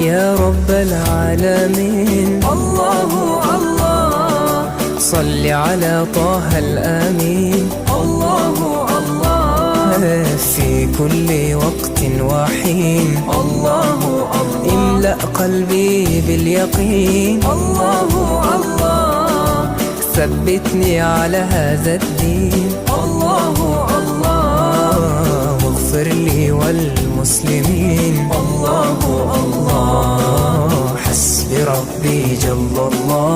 يا رب العالمين. الله الله صل على طه الأمين. الله الله في كل وقت وحين. الله الله املأ قلبي باليقين. الله الله ثبتني على هذا الدين. الله الله واغفر لي والمسلمين. الله الله حسبي ربي جل الله.